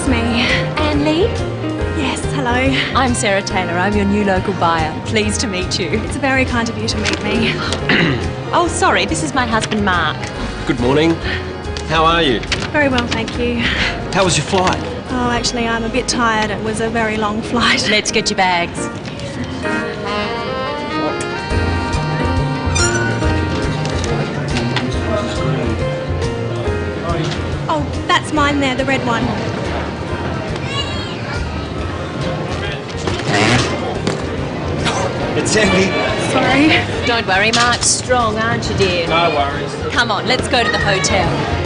Excuse me. Anne Lee? Yes, hello. I'm Sarah Taylor. I'm your new local buyer. Pleased to meet you. It's very kind of you to meet me. Oh, sorry. This is my husband, Mark. Good morning. How are you? Very well, thank you. How was your flight? Oh, actually, I'm a bit tired. It was a very long flight. Let's get your bags. Oh, that's mine there, the red one. It's empty. Sorry. Don't worry, Mark's strong, aren't you, dear? No worries. Come on, let's go to the hotel.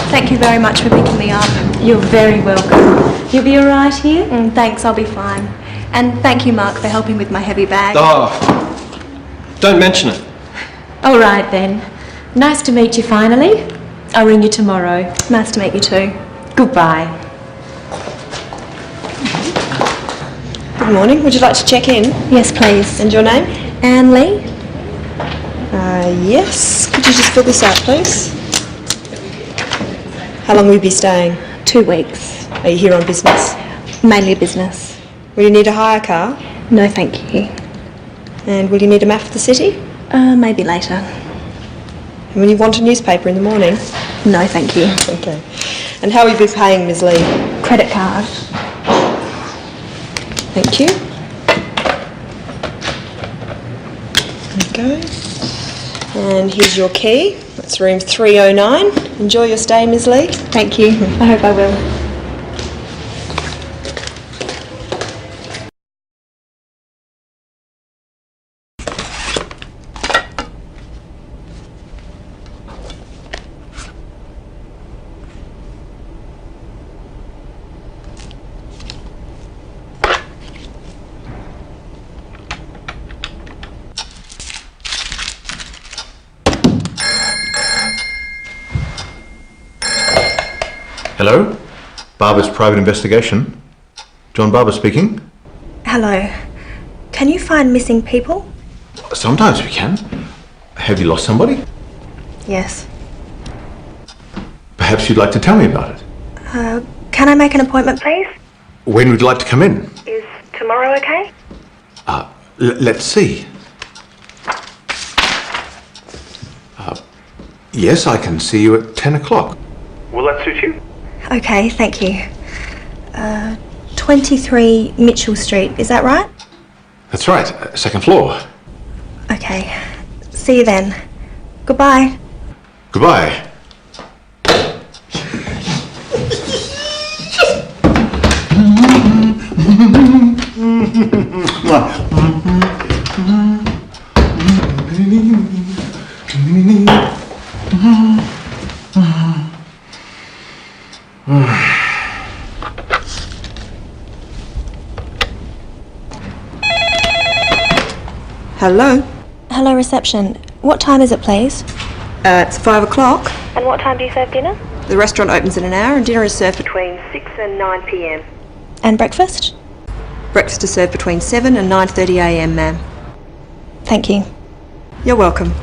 Thank you very much for picking me up. You're very welcome. You'll be all right here? Thanks, I'll be fine. And thank you, Mark, for helping with my heavy bag. Oh, don't mention it. All right, then. Nice to meet you finally. I'll ring you tomorrow. Nice to meet you too. Goodbye. Good morning. Would you like to check in? Yes, please. And your name? Anne Lee? Yes. Could you just fill this out, please? How long will you be staying? 2 weeks. Are you here on business? Mainly business. Will you need a hire car? No, thank you. And will you need a map of the city? Maybe later. And will you want a newspaper in the morning? No, thank you. Okay. And how will you be paying, Ms. Lee? Credit card. Thank you. There you go. And here's your key. That's room 309. Enjoy your stay, Ms. Lee. Thank you. I hope I will. Hello? Barber's Private Investigation. John Barber speaking. Hello. Can you find missing people? Sometimes we can. Have you lost somebody? Yes. Perhaps you'd like to tell me about it. Can I make an appointment, please? When would you like to come in? Is tomorrow okay? Let's see. Yes, I can see you at 10 o'clock. Will that suit you? Okay, thank you. 23 Mitchell Street, is that right? That's right, second floor. Okay. See you then. Goodbye. Goodbye. Hello? Hello, reception. What time is it, please? It's 5 o'clock. And what time do you serve dinner? The restaurant opens in an hour and dinner is served between 6 and 9 p.m. And breakfast? Breakfast is served between 7 and 9:30 a.m, ma'am. Thank you. You're welcome.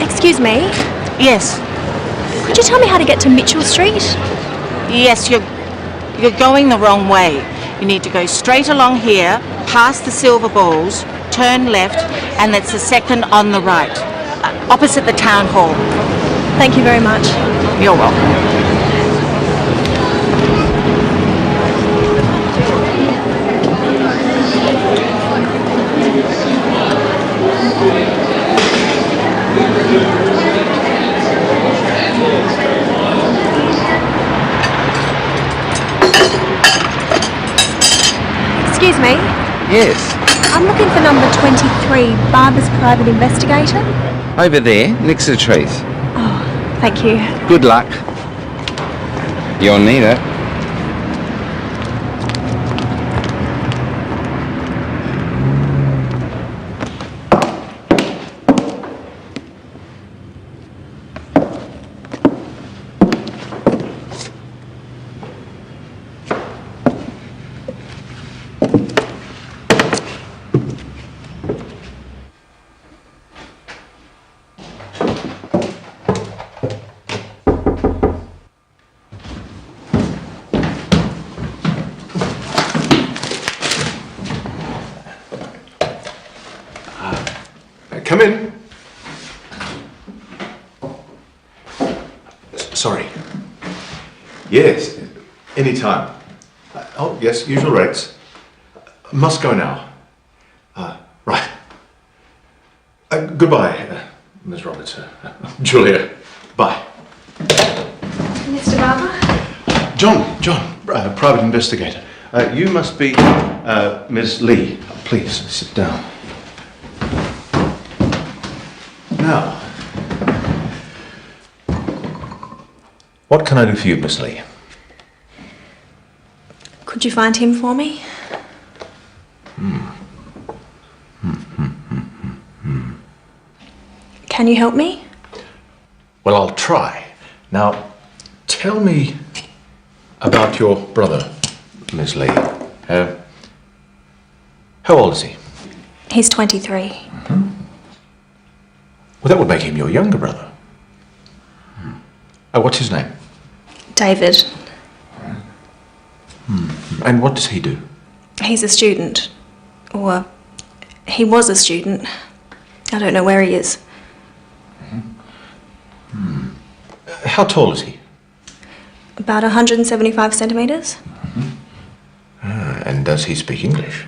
Excuse me. Yes, Could you tell me how to get to Mitchell Street? yes, you're going the wrong way. You need to go straight along here, past the silver balls, turn left, and it's the second on the right, opposite the town hall. Thank you very much. You're welcome. Excuse me, Yes, I'm looking for number 23, Barber's Private Investigator. over there, next to the trees. Thank you. Good luck. You'll need it. Come in. Sorry. Yes, any time. Oh, yes, usual rates. Must go now. Right. Goodbye, Ms. Roberts. Julia, bye. Mr. Barber? John, private investigator. You must be Ms. Lee. Please, sit down. Now, what can I do for you, Miss Lee? Could you find him for me? Can you help me? Well, I'll try. Now, tell me about your brother, Miss Lee. How old is he? He's 23. Well, that would make him your younger brother. What's his name? David. And what does he do? He's a student. Or he was a student. I don't know where he is. How tall is he? About 175 centimetres. And does he speak English?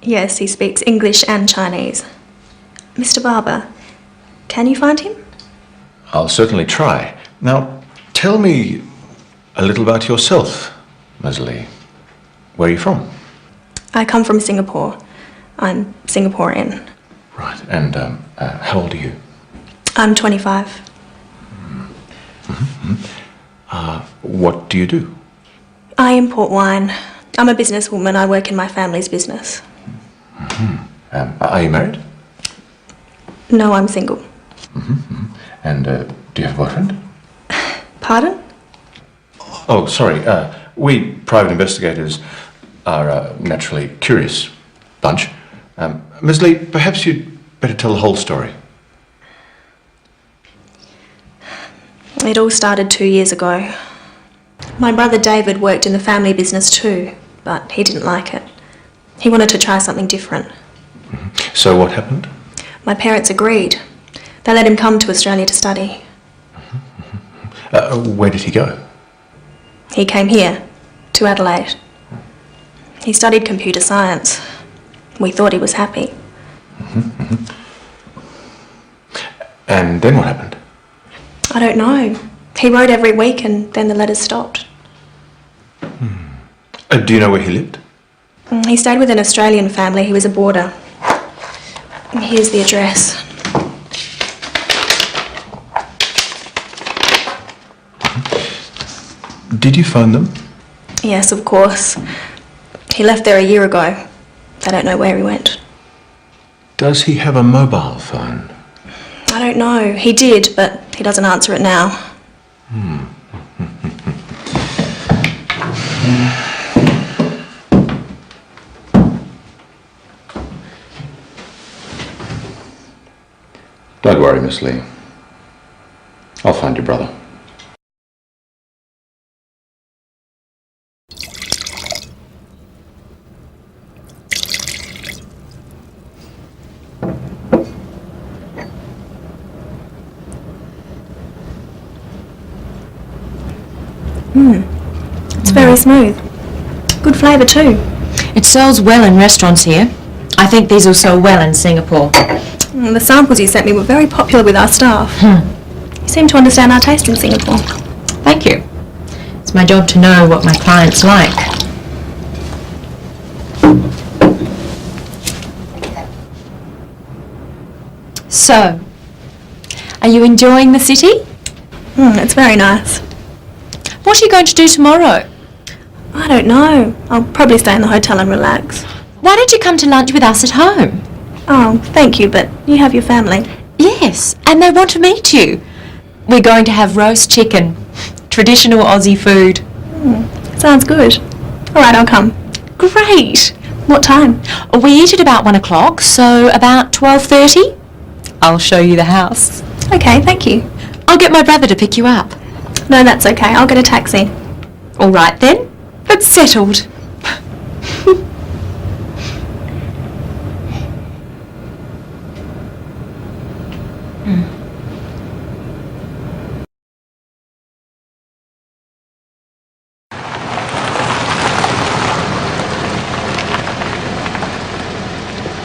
Yes, he speaks English and Chinese. Mr. Barber, can you find him? I'll certainly try. Now, tell me a little about yourself, Ms. Lee. Where are you from? I come from Singapore. I'm Singaporean. Right. And how old are you? I'm 25. What do you do? I import wine. I'm a businesswoman. I work in my family's business. Are you married? No, I'm single. And do you have a boyfriend? Pardon? Oh, sorry. We private investigators are a naturally curious bunch. Ms. Lee, perhaps you'd better tell the whole story. It all started 2 years ago. My brother David worked in the family business too, but he didn't like it. He wanted to try something different. So what happened? My parents agreed. They let him come to Australia to study. Where did he go? He came here, to Adelaide. He studied computer science. We thought he was happy. And then what happened? I don't know. He wrote every week and then the letters stopped. Do you know where he lived? He stayed with an Australian family. He was a boarder. Here's the address. Did you phone them? Yes, of course. He left there a year ago. They don't know where he went. Does he have a mobile phone? I don't know. He did, but he doesn't answer it now. Don't worry, Miss Lee. I'll find your brother. It's very smooth. Good flavour too. It sells well in restaurants here. I think these will sell well in Singapore. The samples you sent me were very popular with our staff. You seem to understand our taste in Singapore. Thank you. It's my job to know what my clients like. So, are you enjoying the city? It's very nice. What are you going to do tomorrow? I don't know. I'll probably stay in the hotel and relax. Why don't you come to lunch with us at home? Oh, thank you, but you have your family. Yes, and they want to meet you. We're going to have roast chicken, traditional Aussie food. Sounds good. All right, I'll come. Great. What time? We eat at about 1 o'clock, so about 12:30. I'll show you the house. Okay, thank you. I'll get my brother to pick you up. No, that's okay. I'll get a taxi. All right then, that's settled.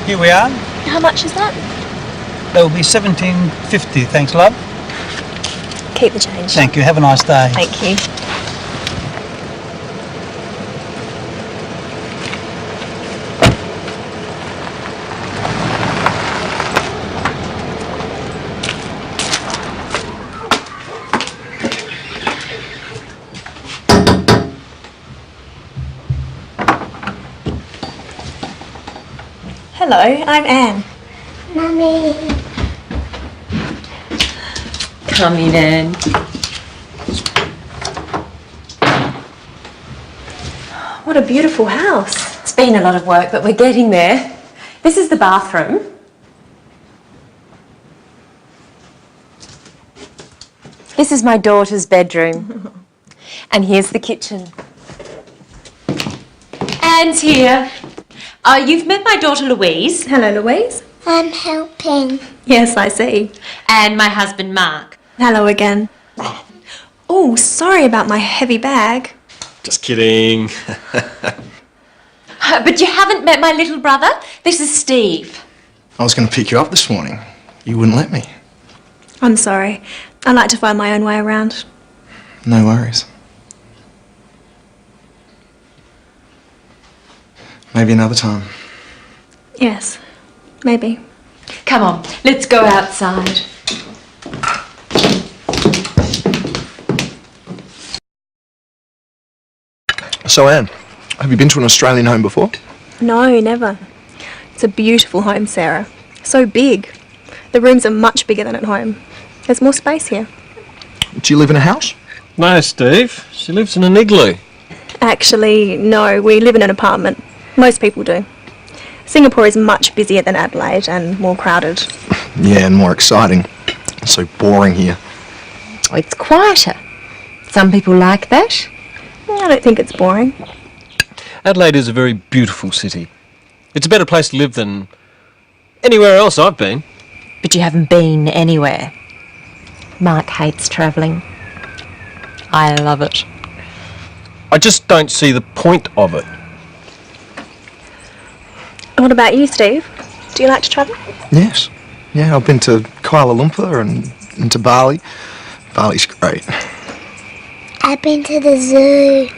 Here we are. How much is that? That will be $17.50. Thanks, love. Keep the change. Thank you. Have a nice day. Thank you. Hello, I'm Anne. Mummy. Come in, Anne. What a beautiful house. It's been a lot of work, but we're getting there. This is the bathroom. This is my daughter's bedroom. And here's the kitchen. Anne's here. You've met my daughter Louise. Hello, Louise. I'm helping. Yes, I see. And my husband Mark. Hello again. Oh, sorry about my heavy bag. Just kidding. But you haven't met my little brother? This is Steve. I was going to pick you up this morning. You wouldn't let me. I'm sorry. I like to find my own way around. No worries. Maybe another time. Yes, maybe. Come on, let's go outside. So, Anne, have you been to an Australian home before? No, never. It's a beautiful home, Sarah. So big. The rooms are much bigger than at home. There's more space here. Do you live in a house? No, Steve. She lives in an igloo. Actually, no, we live in an apartment. Most people do. Singapore is much busier than Adelaide and more crowded. Yeah, and more exciting. It's so boring here. It's quieter. Some people like that. I don't think it's boring. Adelaide is a very beautiful city. It's a better place to live than anywhere else I've been. But you haven't been anywhere. Mark hates travelling. I love it. I just don't see the point of it. What about you, Steve? Do you like to travel? Yes. Yeah, I've been to Kuala Lumpur and to Bali. Bali's great. I've been to the zoo.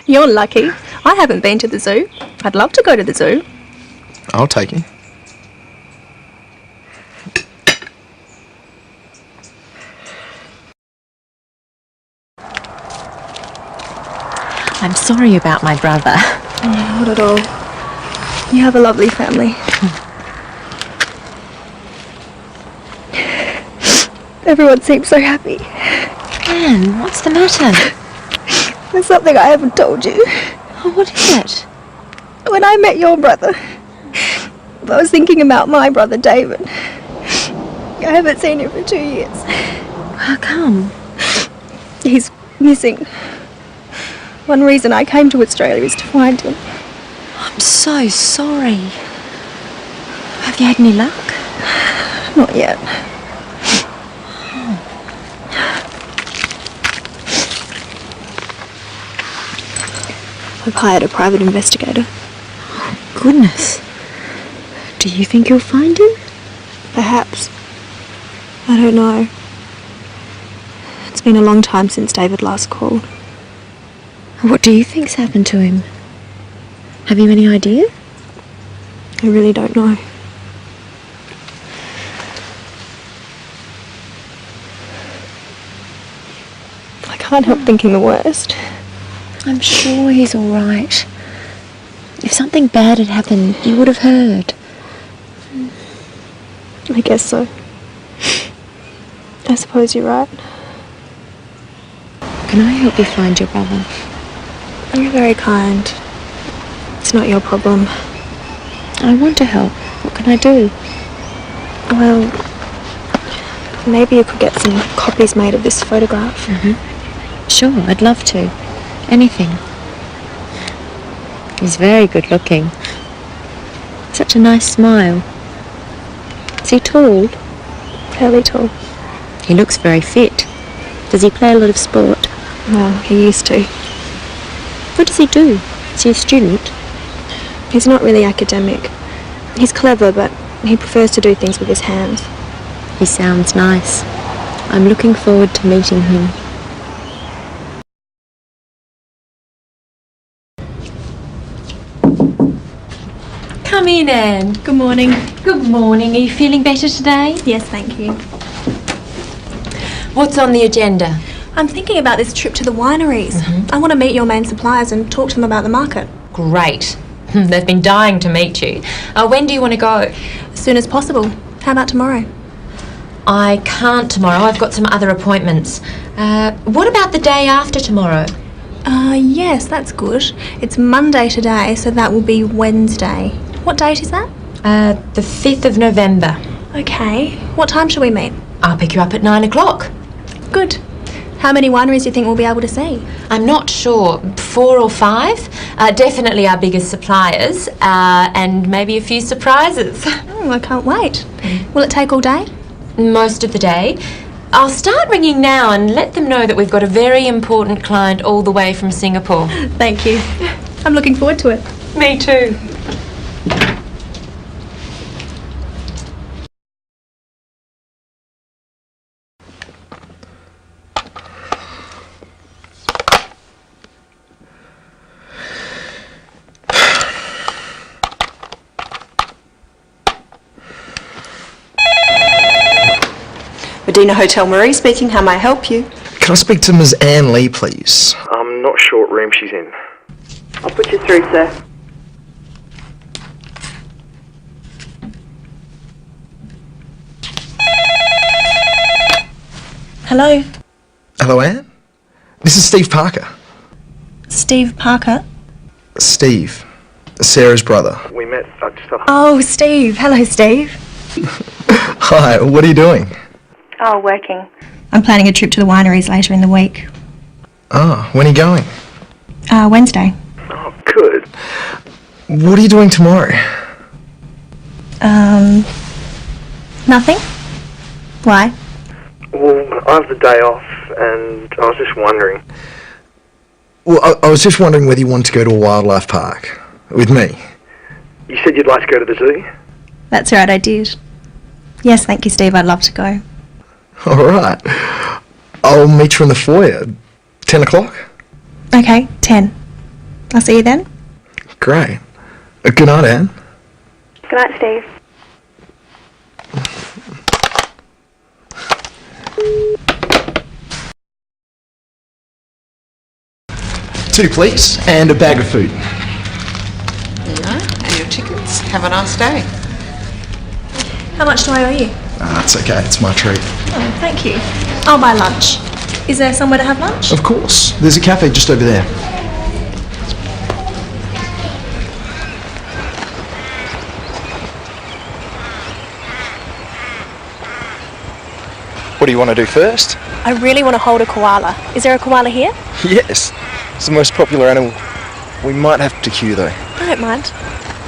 You're lucky. I haven't been to the zoo. I'd love to go to the zoo. I'll take you. I'm sorry about my brother. Not at all. You have a lovely family. Everyone seems so happy. Anne, what's the matter? There's something I haven't told you. Oh, what is it? When I met your brother, I was thinking about my brother David. I haven't seen him for 2 years. How come? He's missing. One reason I came to Australia is to find him. I'm so sorry. Have you had any luck? Not yet. I've hired a private investigator. Goodness. Do you think you'll find him? Perhaps. I don't know. It's been a long time since David last called. What do you think's happened to him? Have you any idea? I really don't know. I can't help thinking the worst. I'm sure he's all right. If something bad had happened, you would have heard. I guess so. I suppose you're right. Can I help you find your brother? You're very kind. It's not your problem. I want to help. What can I do? Well, maybe you could get some copies made of this photograph. Sure, I'd love to. Anything. He's very good looking. Such a nice smile. Is he tall? Fairly tall. He looks very fit. Does he play a lot of sport? Well, he used to. What does he do? Is he a student? He's not really academic. He's clever, but he prefers to do things with his hands. He sounds nice. I'm looking forward to meeting him. Come in, Anne. Good morning. Good morning. Are you feeling better today? Yes, thank you. What's on the agenda? I'm thinking about this trip to the wineries. I want to meet your main suppliers and talk to them about the market. Great. They've been dying to meet you. When do you want to go? As soon as possible. How about tomorrow? I can't tomorrow. I've got some other appointments. What about the day after tomorrow? Yes, that's good. It's Monday today, so that will be Wednesday. What date is that? The 5th of November. Okay. What time shall we meet? I'll pick you up at 9 o'clock. Good. How many wineries do you think we'll be able to see? I'm not sure. 4 or 5. Definitely our biggest suppliers. And maybe a few surprises. Oh, I can't wait. Will it take all day? Most of the day. I'll start ringing now and let them know that we've got a very important client all the way from Singapore. Thank you. I'm looking forward to it. Me too. Medina Hotel Marie speaking. How may I help you? Can I speak to Ms. Anne Lee, please? I'm not sure what room she's in. I'll put you through, sir. Hello, Hello, Anne? This is Steve Parker. Steve Parker. Steve. Sarah's brother. We met just up. Oh, Steve. Hello, Steve. Hi, what are you doing? Oh, working. I'm planning a trip to the wineries later in the week. Ah, when are you going? Wednesday. Oh, good. What are you doing tomorrow? Nothing? Why? Well, I have the day off, and I was just wondering. Well, I was just wondering whether you wanted to go to a wildlife park with me. You said you'd like to go to the zoo? That's right, I did. Yes, thank you, Steve. I'd love to go. All right. I'll meet you in the foyer. 10 o'clock? Okay, 10. I'll see you then. Great. Good night, Anne. Good night, Steve. Two, please, and a bag of food. There you are, and your tickets. Have a nice day. How much do I owe you? It's okay, it's my treat. Oh, thank you. I'll buy lunch. Is there somewhere to have lunch? Of course. There's a cafe just over there. What do you want to do first? I really want to hold a koala. Is there a koala here? Yes. It's the most popular animal. We might have to queue though. I don't mind.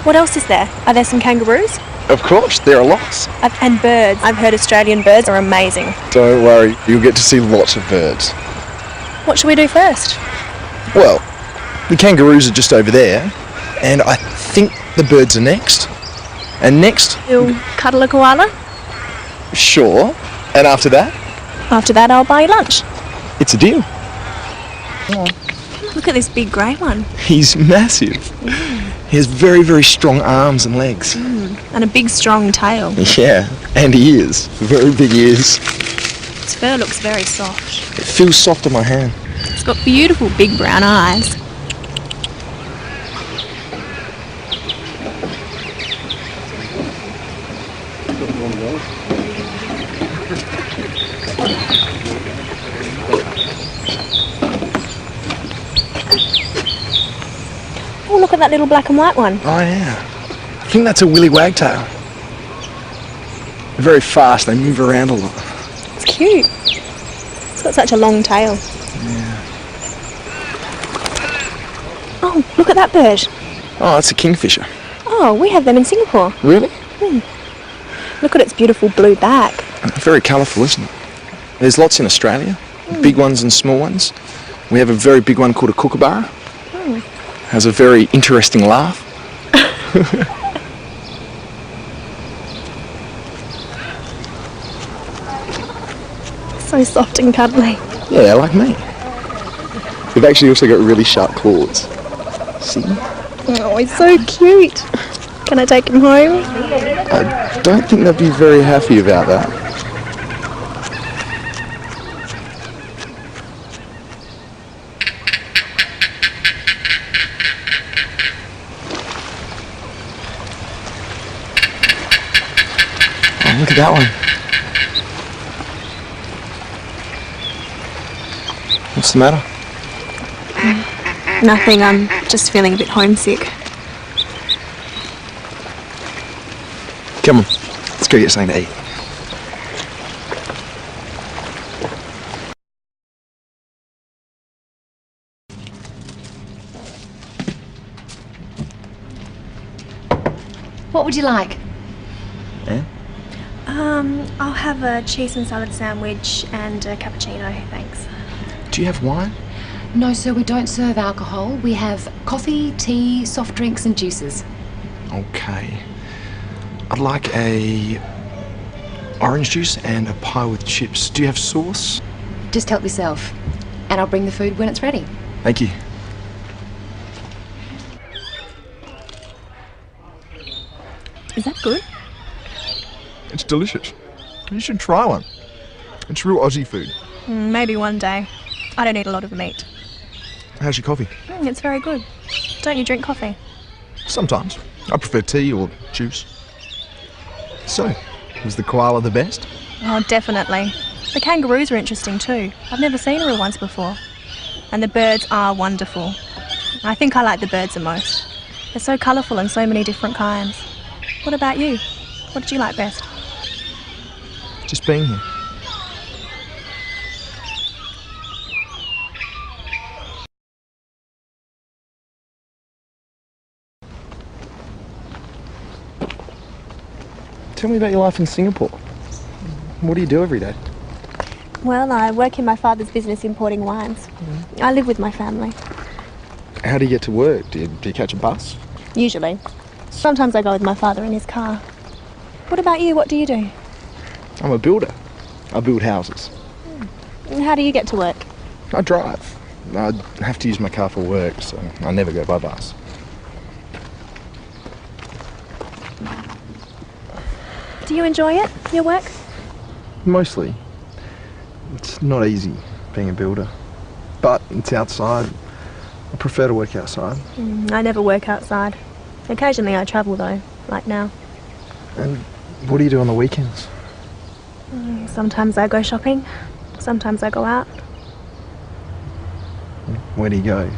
What else is there? Are there some kangaroos? Of course, there are lots. And birds. I've heard Australian birds are amazing. Don't worry, you'll get to see lots of birds. What should we do first? Well, The kangaroos are just over there, and I think the birds are next. And next, You'll cuddle a koala? sure. And after that, After that, I'll buy you lunch. it's a deal. Look at this big grey one. He's massive. He has very, very strong arms and legs. And a big, strong tail. Yeah, and ears. Very big ears. Its fur looks very soft. It feels soft on my hand. It's got beautiful big brown eyes. Oh, look at that little black and white one. Oh yeah. I think that's a willy wagtail. They're very fast, they move around a lot. It's cute. It's got such a long tail. Yeah. Oh, look at that bird. Oh, it's a kingfisher. Oh, we have them in Singapore. Really? Look at its beautiful blue back. Very colourful, isn't it? There's lots in Australia, big ones and small ones. We have a very big one called a kookaburra. Has a very interesting laugh. So soft and cuddly. Yeah, like me. They've actually also got really sharp claws. See? Oh, he's so cute. Can I take him home? I don't think they'd be very happy about that. Oh, look at that one. What's the matter? Nothing, I'm just feeling a bit homesick. Come on, let's go get something to eat. What would you like? Yeah? I'll have a cheese and salad sandwich and a cappuccino, thanks. Do you have wine? No, sir, we don't serve alcohol. We have coffee, tea, soft drinks and juices. Okay. I'd like a orange juice and a pie with chips. Do you have sauce? Just help yourself. And I'll bring the food when it's ready. Thank you. Is that good? It's delicious. You should try one. It's real Aussie food. Maybe one day. I don't eat a lot of meat. How's your coffee? It's very good. Don't you drink coffee? Sometimes. I prefer tea or juice. So, was the koala the best? Oh, definitely. The kangaroos are interesting too. I've never seen real ones before. And the birds are wonderful. I think I like the birds the most. They're so colourful and so many different kinds. What about you? What did you like best? Just being here. Tell me about your life in Singapore. What do you do every day? Well, I work in my father's business importing wines. I live with my family. How do you get to work? Do you catch a bus? Usually. Sometimes I go with my father in his car. What about you? What do you do? I'm a builder. I build houses. How do you get to work? I drive. I have to use my car for work, so I never go by bus. Do you enjoy it, your work? Mostly. It's not easy being a builder, but it's outside. I prefer to work outside. I never work outside. Occasionally I travel though, like now. And what do you do on the weekends? Sometimes I go shopping, sometimes I go out. Where do you go?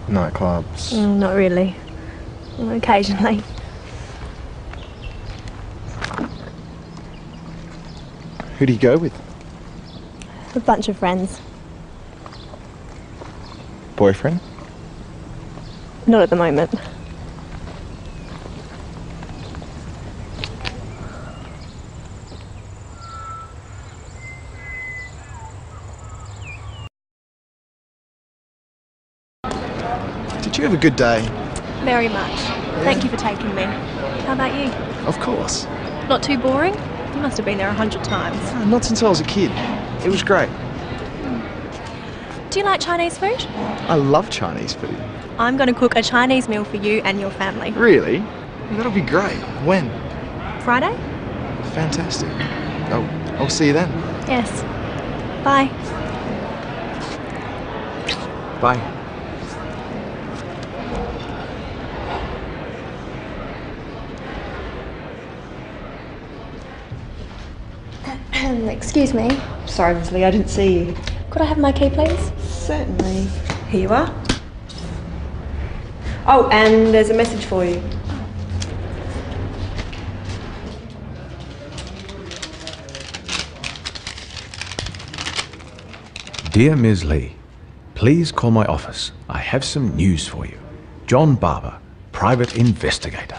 Nightclubs? Not really. Occasionally. Who do you go with? A bunch of friends. Boyfriend? Not at the moment. Did you have a good day? Very much. Thank you for taking me. How about you? Of course. Not too boring? You must have been there 100 times. Not since I was a kid. It was great. Do you like Chinese food? I love Chinese food. I'm going to cook a Chinese meal for you and your family. Really? That'll be great. When? Friday? Fantastic. Oh, I'll see you then. Yes. Bye. Bye. Excuse me. Sorry, Miss Lee, I didn't see you. Could I have my key, please? Certainly. Here you are. Oh, and there's a message for you. Dear Ms. Lee, please call my office. I have some news for you. John Barber, private investigator.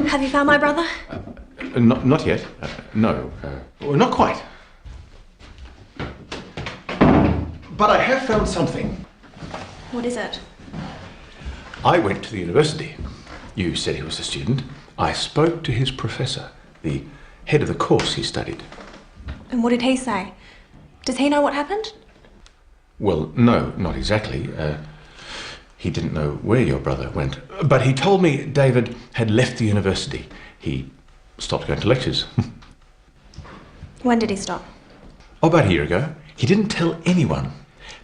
Have you found my brother? Not yet. No. Well, not quite. But I have found something. What is it? I went to the university. You said he was a student. I spoke to his professor, the head of the course he studied. And what did he say? Does he know what happened? Well, no, not exactly. He didn't know where your brother went. But he told me David had left the university. He stopped going to lectures. When did he stop? Oh, about a year ago. He didn't tell anyone,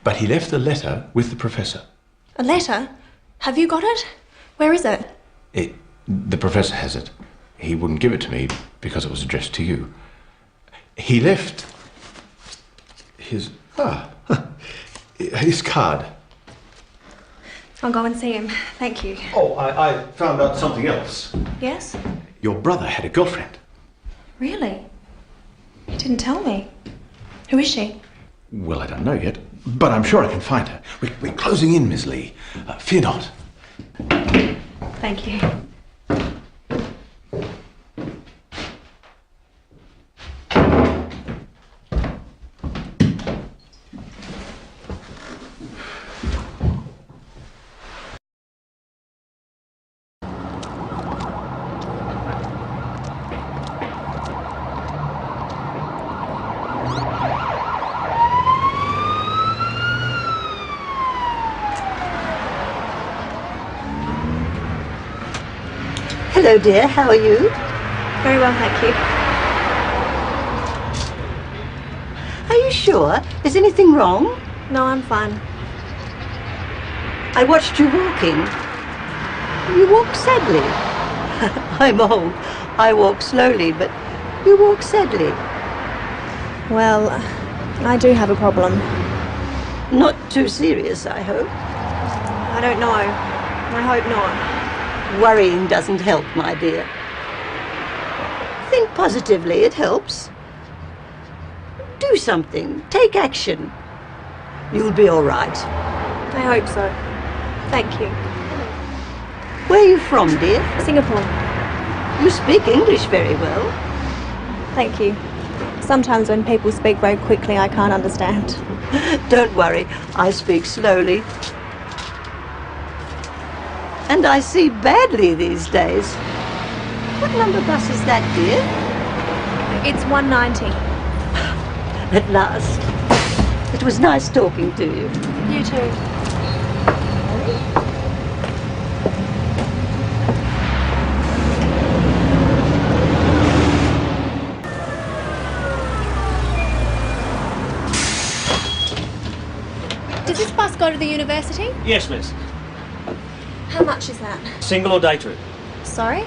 but he left a letter with the professor. A letter? Have you got it? Where is it? The professor has it. He wouldn't give it to me because it was addressed to you. He left his card. I'll go and see him. Thank you. Oh, I found out something else. Yes? Your brother had a girlfriend. Really? He didn't tell me. Who is she? Well, I don't know yet, but I'm sure I can find her. We're closing in, Miss Lee. Fear not. Thank you. Hello, dear. How are you? Very well, thank you. Are you sure? Is anything wrong? No, I'm fine. I watched you walking. You walk sadly. I'm old. I walk slowly, but you walk sadly. Well, I do have a problem. Not too serious, I hope. I don't know. I hope not. Worrying doesn't help, my dear. Think positively, it helps. Do something. Take action. You'll be all right. I hope so. Thank you. Where are you from, dear? Singapore. You speak English very well. Thank you. Sometimes when people speak very quickly, I can't understand. Don't worry, I speak slowly. And I see badly these days. What number bus is that, dear? It's 190. At last. It was nice talking to you. You too. Does this bus go to the university? Yes, miss. How much is that? Single or day trip? Sorry?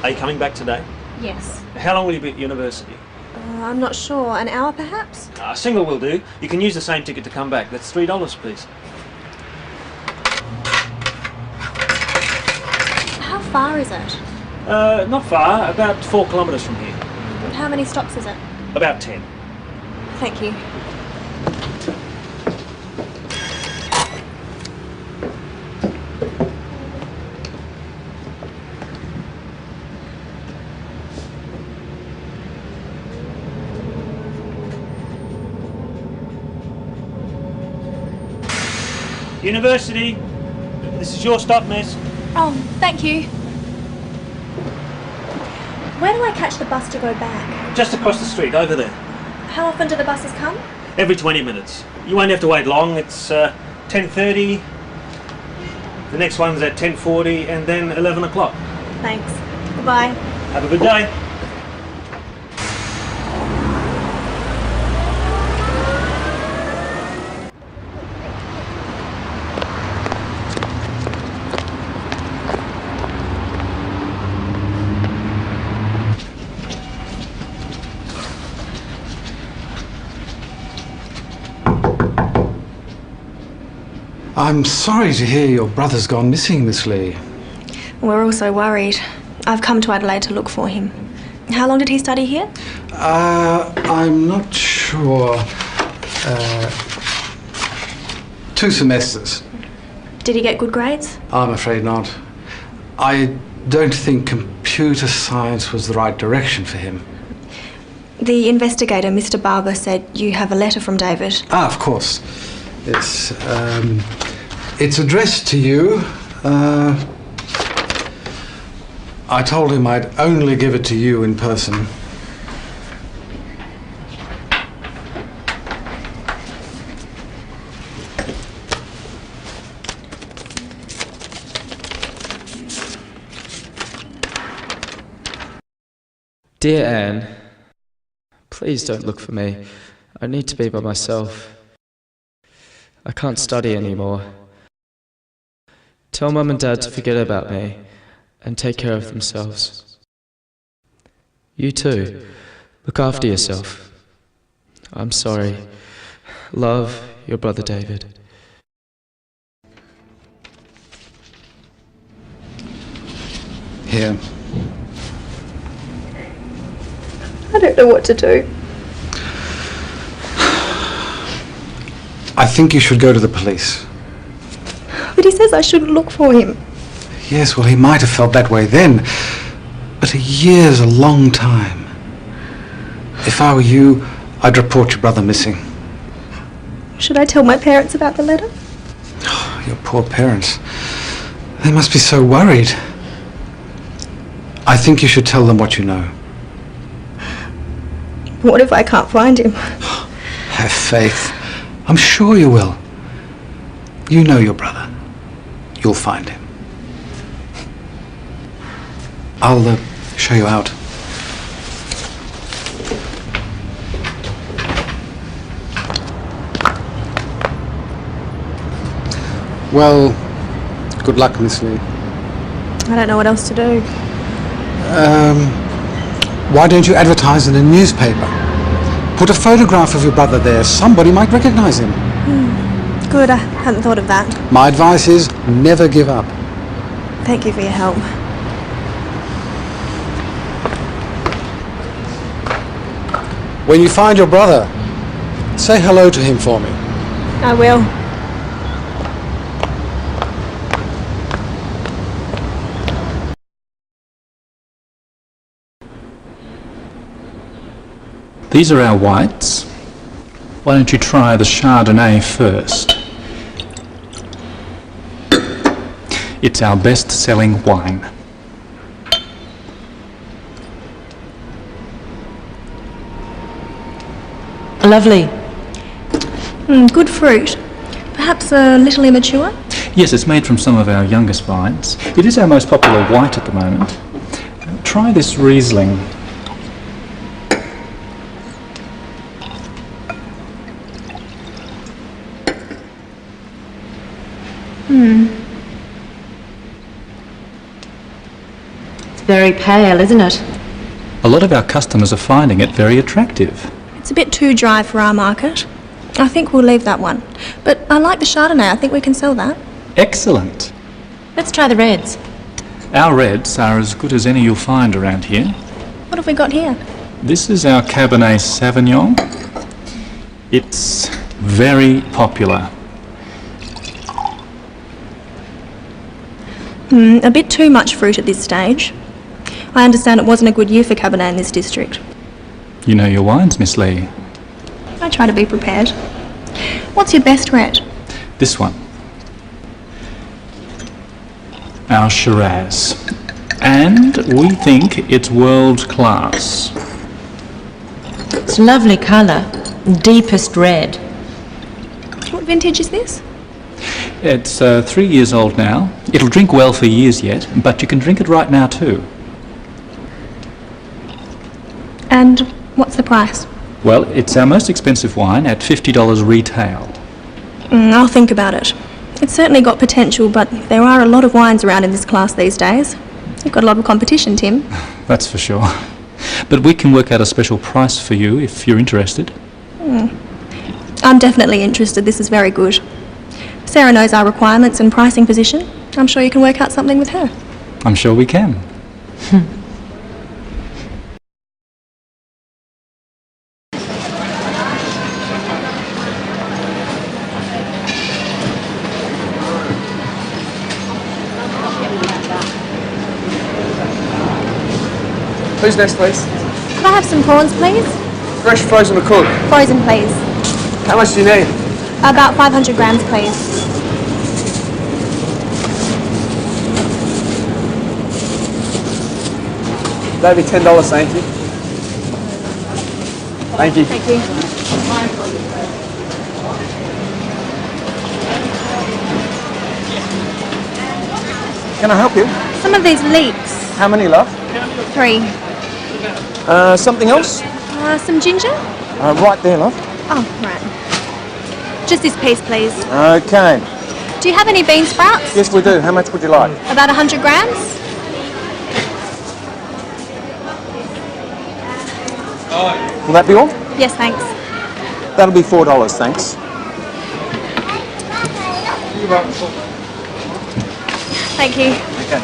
Are you coming back today? Yes. How long will you be at university? I'm not sure. An hour, perhaps? Single will do. You can use the same ticket to come back. That's $3, please. How far is it? Not far. About 4 kilometres from here. How many stops is it? About 10. Thank you. University. This is your stop, miss. Oh, thank you. Where do I catch the bus to go back? Just across the street, over there. How often do the buses come? Every 20 minutes. You won't have to wait long. It's 10:30. The next one's at 10:40 and then 11 o'clock. Thanks. Goodbye. Have a good day. I'm sorry to hear your brother's gone missing, Miss Lee. We're all so worried. I've come to Adelaide to look for him. How long did he study here? I'm not sure. 2 semesters. Did he get good grades? I'm afraid not. I don't think computer science was the right direction for him. The investigator, Mr. Barber, said you have a letter from David. Ah, of course. It's addressed to you. I told him I'd only give it to you in person. Dear Anne, please don't look for me. I need to be by myself. I can't study anymore. Tell Mum and Dad to forget about me and take care of themselves. You too. Look after yourself. I'm sorry. Love, your brother David. Here. I don't know what to do. I think you should go to the police. But he says I shouldn't look for him. Yes, well, he might have felt that way then, but a year's a long time. If I were you, I'd report your brother missing. Should I tell my parents about the letter? Oh, your poor parents. They must be so worried. I think you should tell them what you know. What if I can't find him? Have faith. I'm sure you will. You know your brother. You'll find him. I'll show you out. Well, good luck, Miss Lee. I don't know what else to do. Why don't you advertise in a newspaper? Put a photograph of your brother there. Somebody might recognize him. Good, I hadn't thought of that. My advice is never give up. Thank you for your help. When you find your brother, say hello to him for me. I will. These are our whites. Why don't you try the Chardonnay first? It's our best-selling wine. Lovely. Good fruit. Perhaps a little immature? Yes, it's made from some of our youngest vines. It is our most popular white at the moment. Try this Riesling. It's very pale, isn't it? A lot of our customers are finding it very attractive. It's a bit too dry for our market. I think we'll leave that one. But I like the Chardonnay. I think we can sell that. Excellent. Let's try the reds. Our reds are as good as any you'll find around here. What have we got here? This is our Cabernet Sauvignon. It's very popular. A bit too much fruit at this stage. I understand it wasn't a good year for Cabernet in this district. You know your wines, Miss Lee. I try to be prepared. What's your best red? This one. our Shiraz. And we think it's world class. It's a lovely colour. Deepest red. What vintage is this? It's 3 years old now. It'll drink well for years yet, but you can drink it right now too. And what's the price? Well, it's our most expensive wine at $50 retail. I'll think about it. It's certainly got potential, but there are a lot of wines around in this class these days. You've got a lot of competition, Tim. That's for sure. But we can work out a special price for you if you're interested. I'm definitely interested. This is very good. Sarah knows our requirements and pricing position. I'm sure you can work out something with her. I'm sure we can. Who's next, please? Could I have some prawns, please? Fresh, frozen or cooked? Frozen, please. How much do you need? About 500 grams, please. That'd be $10, thank you. Thank you. Thank you. Can I help you? Some of these leeks. How many, love? 3. Something else? Some ginger? Right there, love. Oh, right. Just this piece, please. Okay. Do you have any bean sprouts? Yes, we do. How much would you like? About 100 grams? Will that be all? Yes, thanks. That'll be $4, thanks. Thank you. Okay.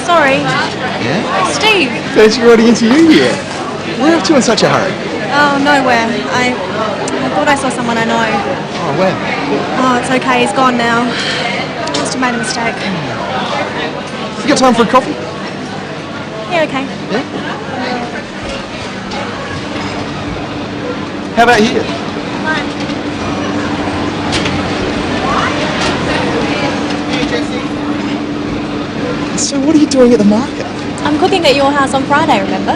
Sorry. Yeah? Steve. Fancy riding into you here. Where off to in such a hurry? Oh, nowhere. I thought I saw someone I know. Oh, where? Oh, it's okay. He's gone now. Must have made a mistake. You got time for a coffee? Yeah, okay. Yeah? How about here? So what are you doing at the market? I'm cooking at your house on Friday, remember?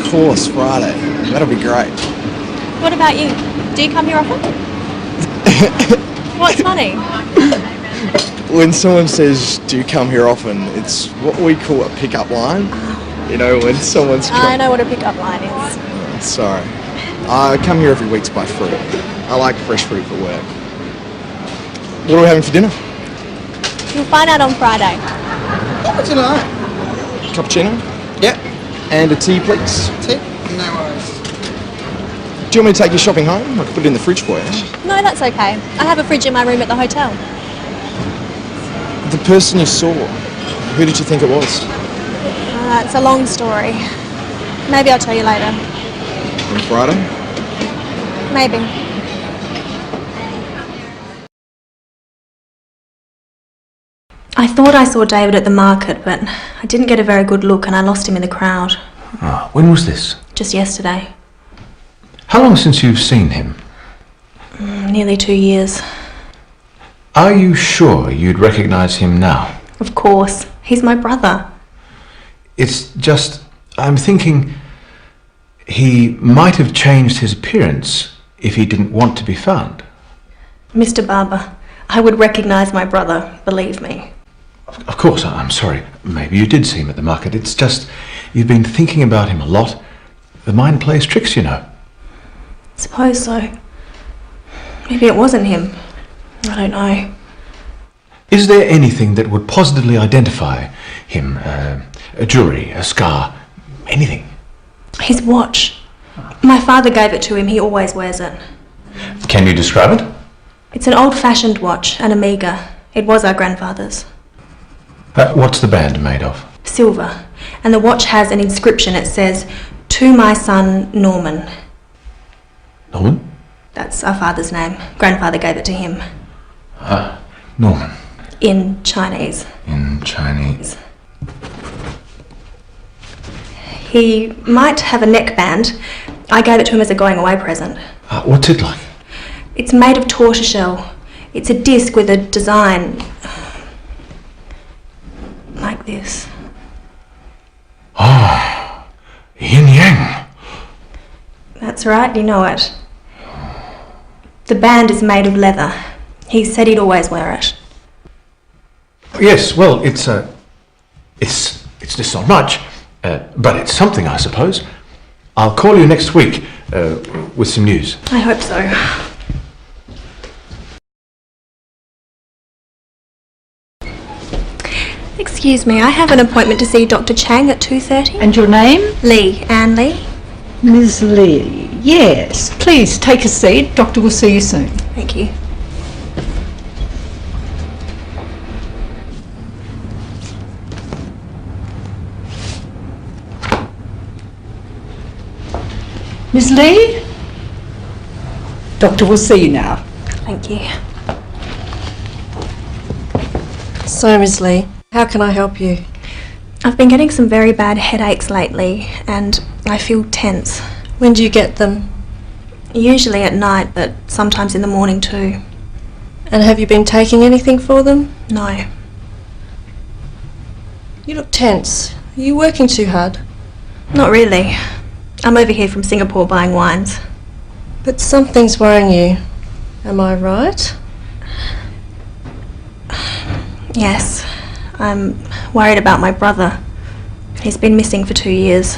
Of course, Friday. That'll be great. What about you? Do you come here often? What's funny? When someone says, do you come here often, it's what we call a pickup line. You know, when someone's... I know what a pickup line is. Sorry. I come here every week to buy fruit. I like fresh fruit for work. What are we having for dinner? You'll find out on Friday. What's tonight? Cappuccino? Yep. And a tea, please. Tea? No worries. Do you want me to take you shopping home? I can put it in the fridge for you. No, that's okay. I have a fridge in my room at the hotel. The person you saw, who did you think it was? It's a long story. Maybe I'll tell you later. On Friday? Maybe. I thought I saw David at the market, but I didn't get a very good look and I lost him in the crowd. Oh, when was this? Just yesterday. How long since you've seen him? Nearly 2 years. Are you sure you'd recognise him now? Of course. He's my brother. It's just, I'm thinking he might have changed his appearance if he didn't want to be found. Mr. Barber, I would recognise my brother, believe me. Of course, I'm sorry. Maybe you did see him at the market. It's just, you've been thinking about him a lot. The mind plays tricks, you know. Suppose so. Maybe it wasn't him. I don't know. Is there anything that would positively identify him? A jewellery, a scar, anything? His watch. My father gave it to him. He always wears it. Can you describe it? It's an old-fashioned watch, an Omega. It was our grandfather's. What's the band made of? Silver. And the watch has an inscription. It says, "To my son, Norman." Norman? That's our father's name. Grandfather gave it to him. Norman. In Chinese. In Chinese. He might have a neckband. I gave it to him as a going away present. What's it like? It's made of tortoiseshell. It's a disc with a design like this. Ah, yin yang. That's right, you know it. The band is made of leather. He said he'd always wear it. Yes, well, it's just not much, but it's something, I suppose. I'll call you next week with some news. I hope so. Excuse me, I have an appointment to see Dr. Chang at 2:30. And your name? Lee, Anne Lee. Ms. Lee. Yes. Please take a seat. Doctor will see you soon. Thank you. Ms. Lee? Doctor will see you now. Thank you. So, Ms. Lee, how can I help you? I've been getting some very bad headaches lately and I feel tense. When do you get them? Usually at night, but sometimes in the morning too. And have you been taking anything for them? No. You look tense. Are you working too hard? Not really. I'm over here from Singapore buying wines. But something's worrying you. Am I right? Yes. I'm worried about my brother. He's been missing for 2 years.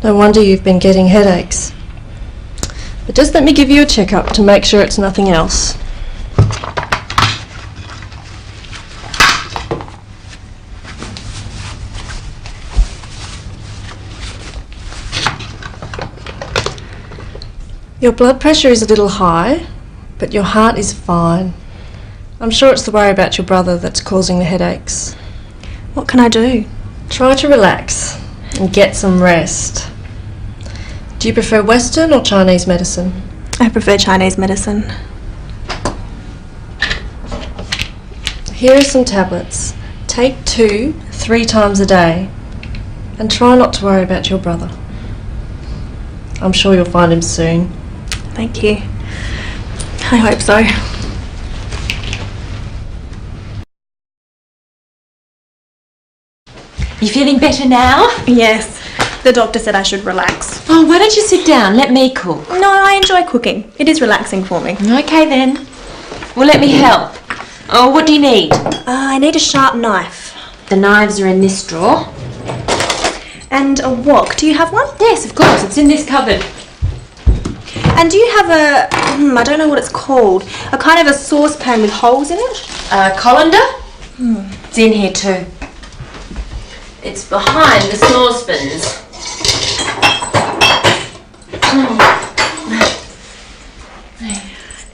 No wonder you've been getting headaches. But just let me give you a checkup to make sure it's nothing else. Your blood pressure is a little high, but your heart is fine. I'm sure it's the worry about your brother that's causing the headaches. What can I do? Try to relax and get some rest. Do you prefer Western or Chinese medicine? I prefer Chinese medicine. Here are some tablets. Take 2 3 times a day and try not to worry about your brother. I'm sure you'll find him soon. Thank you. I hope so. You feeling better now? Yes. The doctor said I should relax. Oh, why don't you sit down? Let me cook. No, I enjoy cooking. It is relaxing for me. Okay then. Well, let me help. Oh, what do you need? I need a sharp knife. The knives are in this drawer. And a wok. Do you have one? Yes, of course. It's in this cupboard. And do you have a, I don't know what it's called, a kind of a saucepan with holes in it? A colander? It's in here too. It's behind the saucepans.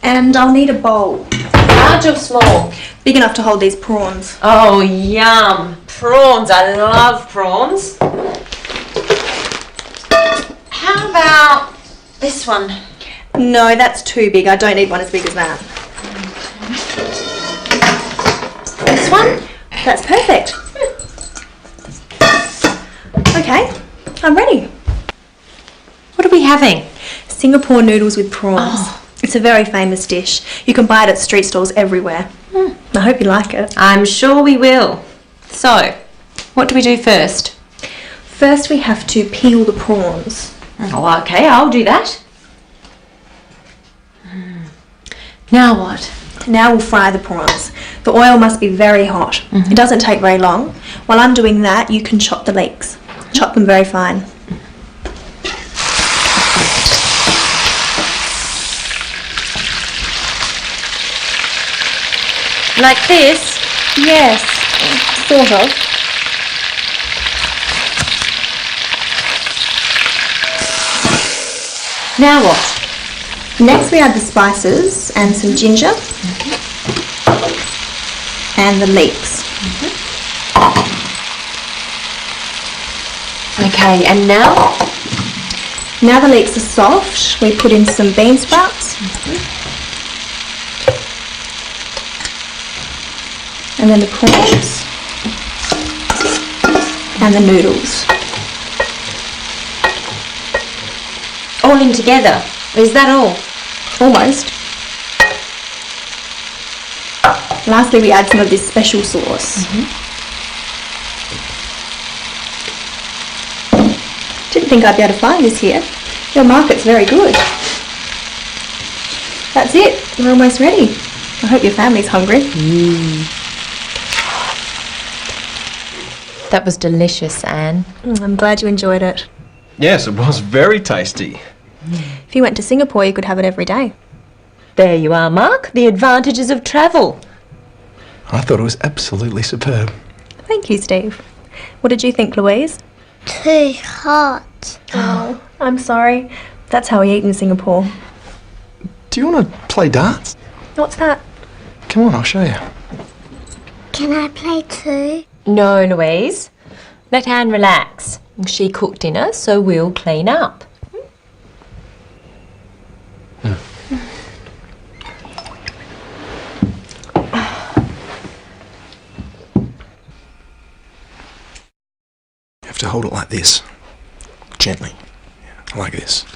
And I'll need a bowl. Large or small? Big enough to hold these prawns. Oh, yum. Prawns. I love prawns. How about this one? No, that's too big. I don't need one as big as that. This one? That's perfect. Okay, I'm ready. What are we having? Singapore noodles with prawns. It's a very famous dish. You can buy it at street stalls everywhere. I hope you like it. I'm sure we will. So, what do we do first? First we have to peel the prawns. Oh, okay, I'll do that. Now what? Now we'll fry the prawns. The oil must be very hot. It doesn't take very long. While I'm doing that, you can chop the leeks. Chop them very fine. Like this? Yes, sort of. Now what? Next we add the spices and some ginger and the leeks. Okay, and now? Now the leeks are soft, we put in some bean sprouts. And then the prawns. And the noodles. All in together. Is that all? Almost. Lastly, we add some of this special sauce. Didn't think I'd be able to find this here. Your market's very good. That's it. We're almost ready. I hope your family's hungry. That was delicious, Anne. I'm glad you enjoyed it. Yes, it was very tasty. If you went to Singapore, you could have it every day. There you are, Mark. The advantages of travel. I thought it was absolutely superb. Thank you, Steve. What did you think, Louise? Too hot. Oh, I'm sorry. That's how we eat in Singapore. Do you want to play darts? What's that? Come on, I'll show you. Can I play too? No, Louise. Let Anne relax. She cooked dinner, so we'll clean up. You have to hold it like this. Gently. Like this.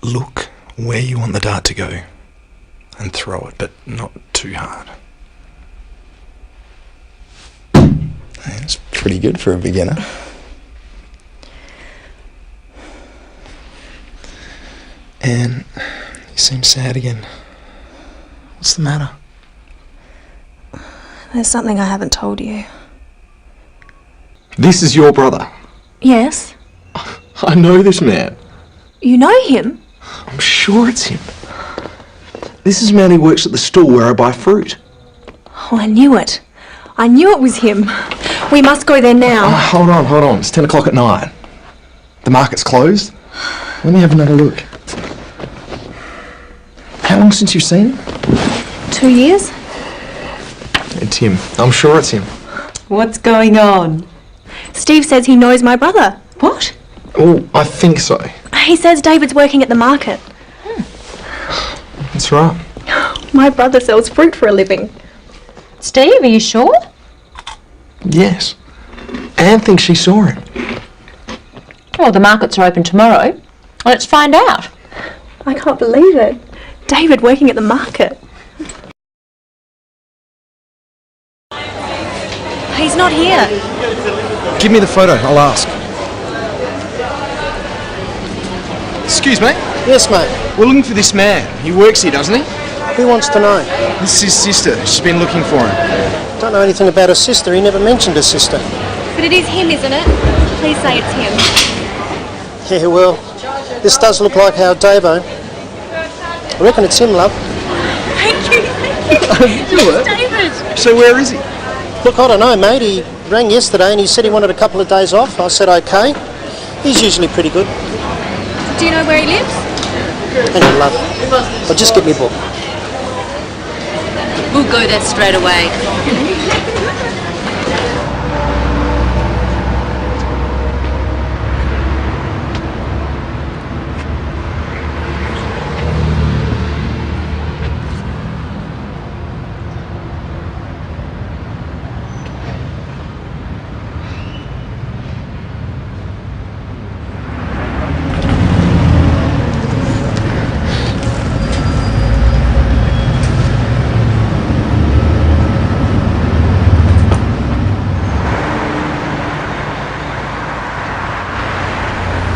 Look where you want the dart to go and throw it, but not too hard. That's pretty good for a beginner. And you seem sad again. What's the matter? There's something I haven't told you. This is your brother. Yes? I know this man. You know him? I'm sure it's him. This is a man who works at the store where I buy fruit. Oh, I knew it. I knew it was him. We must go there now. Hold on. It's 10 o'clock at night. The market's closed. Let me have another look. How long since you've seen him? 2 years? It's him. I'm sure it's him. What's going on? Steve says he knows my brother. What? Oh, I think so. He says David's working at the market. That's right. My brother sells fruit for a living. Steve, are you sure? Yes. Anne thinks she saw him. Well, the markets are open tomorrow. Let's find out. I can't believe it. David working at the market. He's not here. Give me the photo, I'll ask. Excuse me? Yes, mate. We're looking for this man. He works here, doesn't he? Who wants to know? This is his sister. She's been looking for him. Don't know anything about her sister. He never mentioned her sister. But it is him, isn't it? Please say it's him. Yeah, well, this does look like our Davo. I reckon it's him, love. Thank you. Yes, David. So where is he? Look, I don't know, mate. He rang yesterday and he said he wanted a couple of days off. I said okay. He's usually pretty good. Do you know where he lives? Hang on, love. I'll just get me book. We'll go there straight away.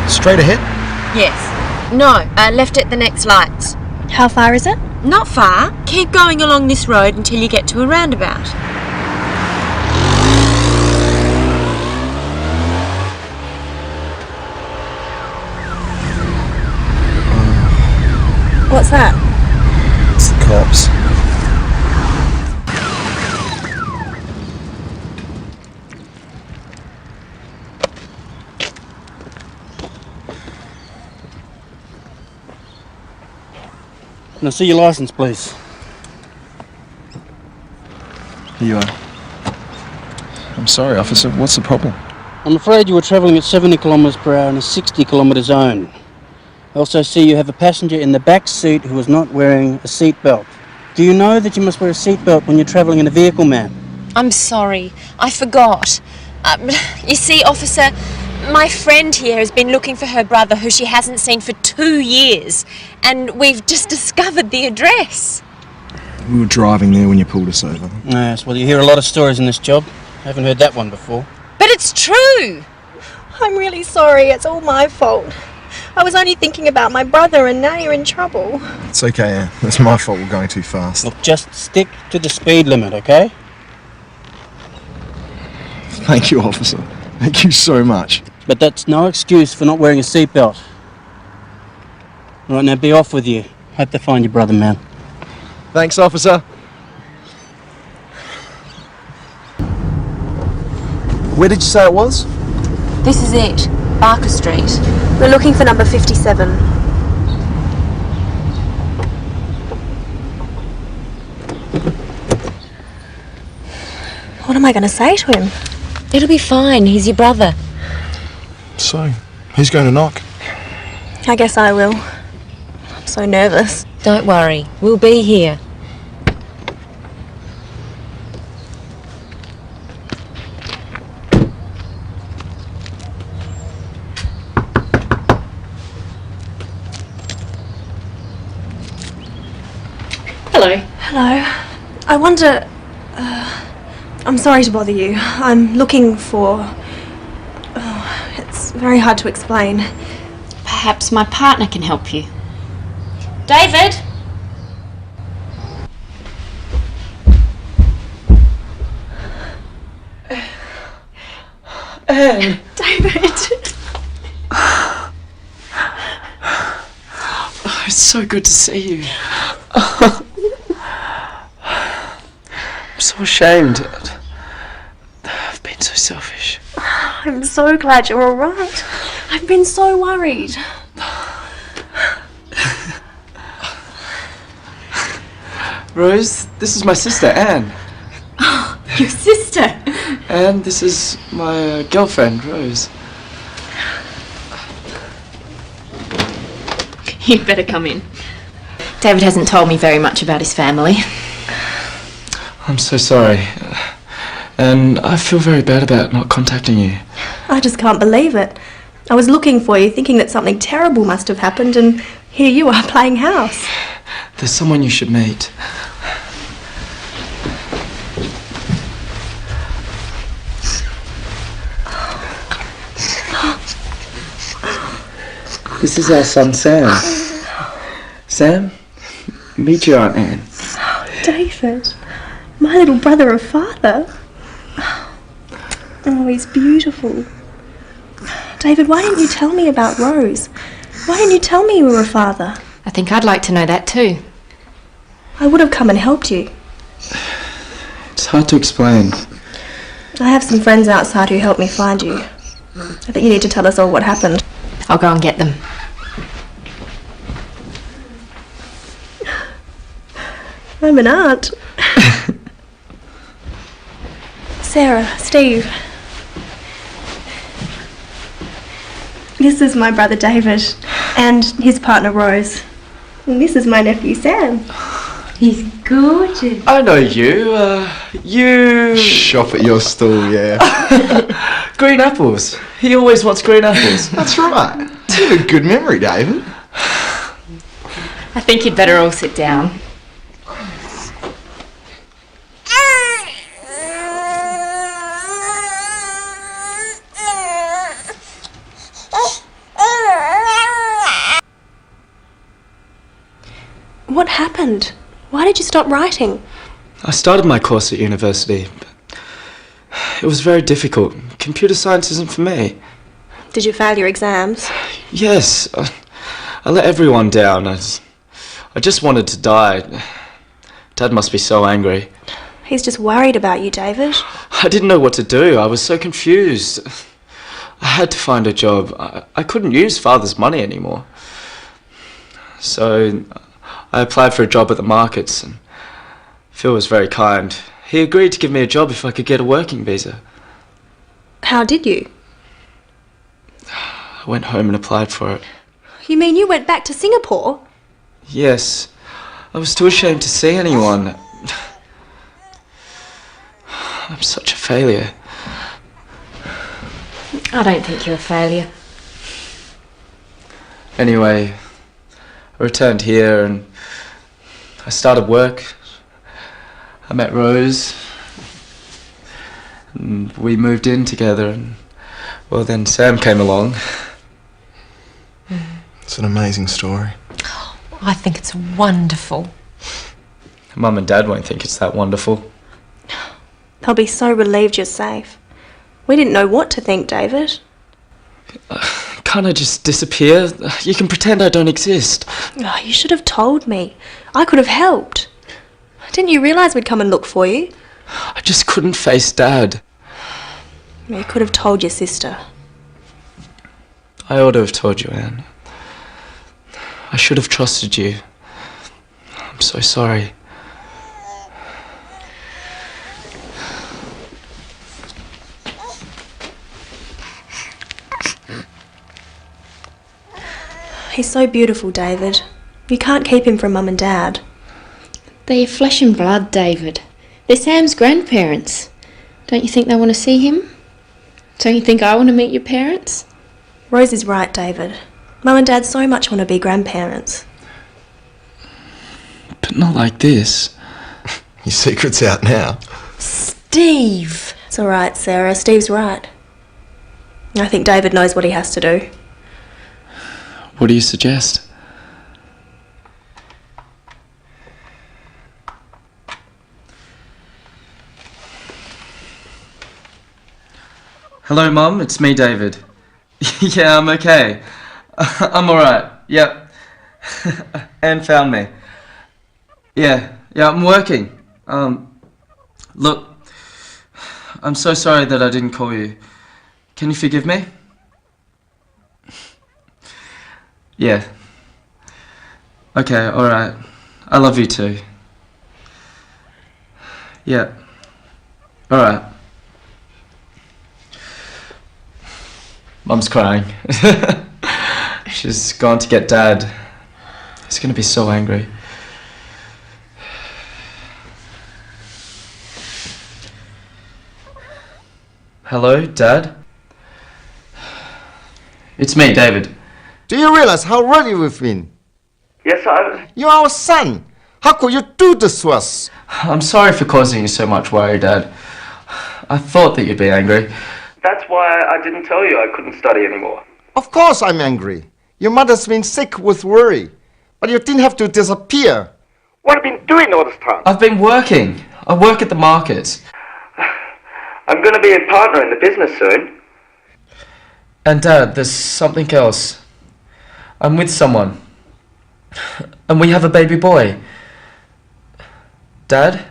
Straight ahead? Yes. No, left at the next lights. How far is it? Not far. Keep going along this road until you get to a roundabout. What's that? It's the cops. Can I see your license, please? Here you are. I'm sorry, officer. What's the problem? I'm afraid you were travelling at 70 kilometres per hour in a 60 kilometre zone. I also see you have a passenger in the back seat who is not wearing a seatbelt. Do you know that you must wear a seatbelt when you're travelling in a vehicle, ma'am? I'm sorry. I forgot. You see, officer, my friend here has been looking for her brother who she hasn't seen for 2 years, and we've just discovered the address. We were driving there when you pulled us over. Yes, well, you hear a lot of stories in this job. I haven't heard that one before. But it's true! I'm really sorry. It's all my fault. I was only thinking about my brother, and now you're in trouble. It's okay, Anne. It's my fault we're going too fast. Look, just stick to the speed limit, okay? Thank you, officer. Thank you so much. But that's no excuse for not wearing a seatbelt. All right, now be off with you. Hope to find your brother, man. Thanks, officer. Where did you say it was? This is it. Barker Street. We're looking for number 57. What am I going to say to him? It'll be fine. He's your brother. So, who's going to knock? I guess I will. I'm so nervous. Don't worry. We'll be here. Hello. Hello. I wonder... I'm sorry to bother you. I'm looking for... it's very hard to explain. Perhaps my partner can help you. David! Anne! David! Oh, it's so good to see you. I'm so ashamed. I've been so selfish. I'm so glad you're all right. I've been so worried. Rose, this is my sister, Anne. Oh, your sister? And this is my girlfriend, Rose. You'd better come in. David hasn't told me very much about his family. I'm so sorry. And I feel very bad about not contacting you. I just can't believe it. I was looking for you, thinking that something terrible must have happened, and here you are playing house. There's someone you should meet. This is our son, Sam. Sam, meet your Aunt Anne. David, my little brother of father. Oh, he's beautiful. David, why didn't you tell me about Rose? Why didn't you tell me you were a father? I think I'd like to know that too. I would have come and helped you. It's hard to explain. I have some friends outside who helped me find you. I think you need to tell us all what happened. I'll go and get them. I'm an aunt. Sarah, Steve. This is my brother David and his partner Rose. And this is my nephew Sam. He's gorgeous. I know you. You... Shop at your stall, yeah. Green apples. He always wants green apples. That's right. You have a good memory, David. I think you'd better all sit down. What happened? Why did you stop writing? I started my course at university, but it was very difficult. Computer science isn't for me. Did you fail your exams? Yes, I let everyone down. I just wanted to die. Dad must be so angry. He's just worried about you, David. I didn't know what to do. I was so confused. I had to find a job. I couldn't use Father's money anymore. So I applied for a job at the markets, and Phil was very kind. He agreed to give me a job if I could get a working visa. How did you? I went home and applied for it. You mean you went back to Singapore? Yes. I was too ashamed to see anyone. I'm such a failure. I don't think you're a failure. Anyway, I returned here and I started work. I met Rose. And we moved in together and, well, then Sam came along. It's an amazing story. I think it's wonderful. Mum and Dad won't think it's that wonderful. They'll be so relieved you're safe. We didn't know what to think, David. Can't I just disappear? You can pretend I don't exist. Oh, you should have told me. I could have helped. Didn't you realise we'd come and look for you? I just couldn't face Dad. You could have told your sister. I ought to have told you, Anne. I should have trusted you. I'm so sorry. He's so beautiful, David. You can't keep him from Mum and Dad. They're flesh and blood, David. They're Sam's grandparents. Don't you think they want to see him? Don't you think I want to meet your parents? Rose is right, David. Mum and Dad so much want to be grandparents. But not like this. Your secret's out now. Steve! It's all right, Sarah. Steve's right. I think David knows what he has to do. What do you suggest? Hello, Mum. It's me, David. Yeah, I'm okay. I'm alright. Yep. Anne found me. Yeah, I'm working. Look, I'm so sorry that I didn't call you. Can you forgive me? Yeah. Okay, alright. I love you too. Yeah. Alright. Mum's crying. She's gone to get Dad. He's gonna be so angry. Hello, Dad? It's me, David. Do you realize how ready we've been? Yes, You're our son. How could you do this to us? I'm sorry for causing you so much worry, Dad. I thought that you'd be angry. That's why I didn't tell you I couldn't study anymore. Of course I'm angry. Your mother's been sick with worry. But you didn't have to disappear. What have you been doing all this time? I've been working. I work at the market. I'm going to be a partner in the business soon. And Dad, there's something else. I'm with someone. And we have a baby boy. Dad?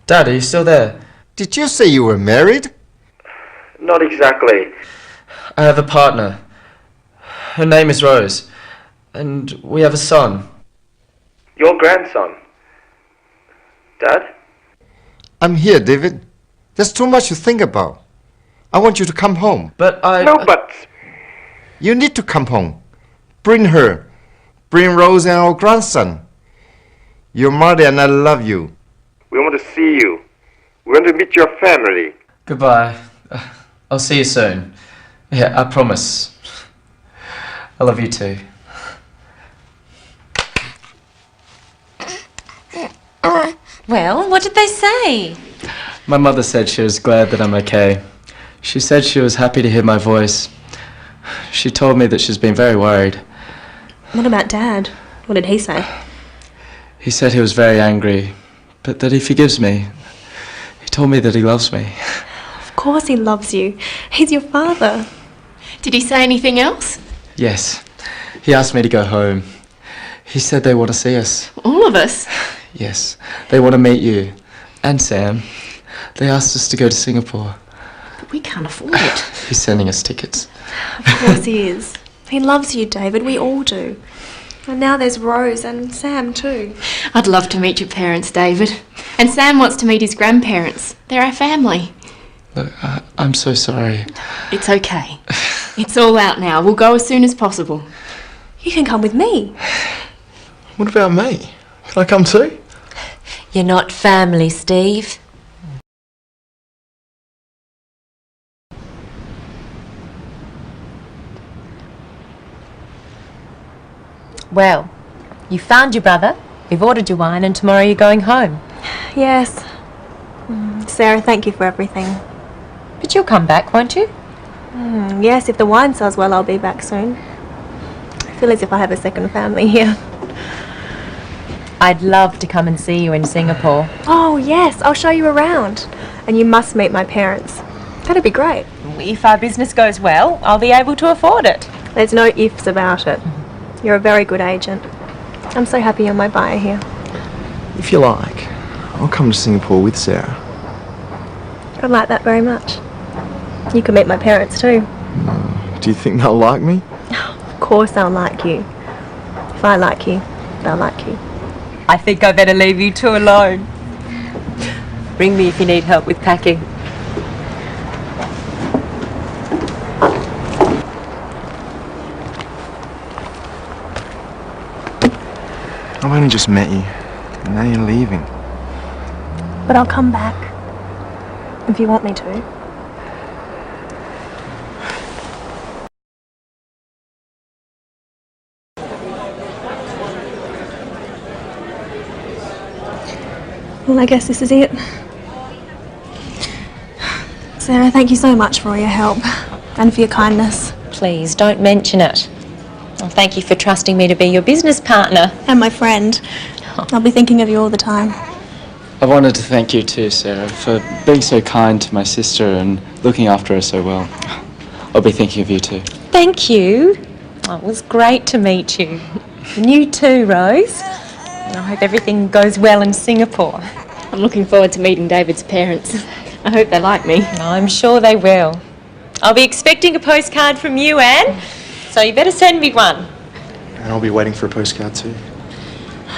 Dad, are you still there? Did you say you were married? Not exactly. I have a partner. Her name is Rose. And we have a son. Your grandson. Dad? I'm here, David. There's too much to think about. I want you to come home. But No buts. You need to come home. Bring her. Bring Rose and our grandson. Your mother and I love you. We want to see you. We want to meet your family. Goodbye. I'll see you soon. Yeah, I promise. I love you too. Well, what did they say? My mother said she was glad that I'm okay. She said she was happy to hear my voice. She told me that she's been very worried. What about Dad? What did he say? He said he was very angry, but that he forgives me. He told me that he loves me. Of course he loves you. He's your father. Did he say anything else? Yes. He asked me to go home. He said they want to see us. All of us? Yes. They want to meet you. And Sam. They asked us to go to Singapore. But we can't afford it. He's sending us tickets. Of course he is. He loves you, David. We all do. And now there's Rose and Sam too. I'd love to meet your parents, David. And Sam wants to meet his grandparents. They're our family. Look, I'm so sorry. It's okay. It's all out now. We'll go as soon as possible. You can come with me. What about me? Can I come too? You're not family, Steve. Well, you found your brother, we've ordered your wine, and tomorrow you're going home. Yes. Sarah, thank you for everything. But you'll come back, won't you? Yes, if the wine sells well, I'll be back soon. I feel as if I have a second family here. I'd love to come and see you in Singapore. Oh, yes, I'll show you around. And you must meet my parents. That'd be great. If our business goes well, I'll be able to afford it. There's no ifs about it. You're a very good agent. I'm so happy you're my buyer here. If you like, I'll come to Singapore with Sarah. I'd like that very much. You can meet my parents too. Do you think they'll like me? Of course they'll like you. If I like you, they'll like you. I think I better leave you two alone. Ring me if you need help with packing. I've only just met you, and now you're leaving. But I'll come back. If you want me to. Well, I guess this is it. Sarah, thank you so much for all your help and for your kindness. Please, don't mention it. Well, thank you for trusting me to be your business partner. And my friend. I'll be thinking of you all the time. I wanted to thank you too, Sarah, for being so kind to my sister and looking after her so well. I'll be thinking of you too. Thank you. Oh, it was great to meet you. And you too, Rose. And I hope everything goes well in Singapore. I'm looking forward to meeting David's parents. I hope they like me. I'm sure they will. I'll be expecting a postcard from you, Anne. So you better send me one. And I'll be waiting for a postcard too.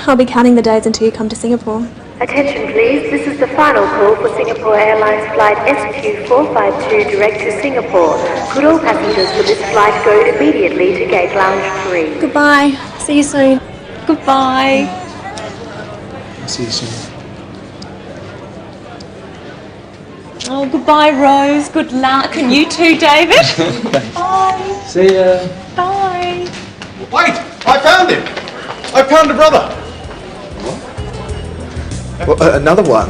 I'll be counting the days until you come to Singapore. Attention please, this is the final call for Singapore Airlines flight SQ452 direct to Singapore. Could all passengers for this flight go immediately to gate lounge 3? Goodbye. See you soon. Goodbye. I'll see you soon. Oh, goodbye, Rose. Good luck. And you too, David. Bye. See ya. Bye. Wait! I found him! I found a brother! Well, another one.